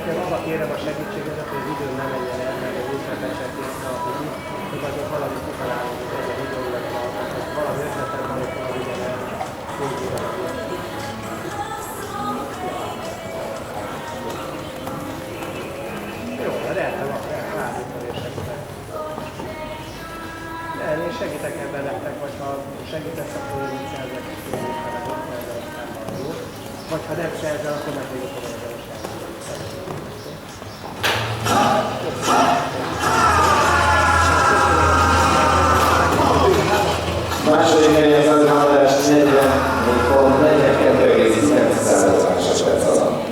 nekem arra kérem a segítségedet, hogy az időm nem menjen el, mert az újságbecsempésre a húgy, hogy azért valamit kitalálunk, hogy legyen időmnek valami ötletem van, hogy valami vigyen el, jó, de elvárjuk és segítek. Nem, én segítek ebben nektek, vagy ha segítesz, akkor én így szerzek, és én így felelőtt, mert aztán van jó. Vagy ha nem szerzel, akkor meg végül fogom az Második helyet az András 44 pont, 42,9 másodperc alatt.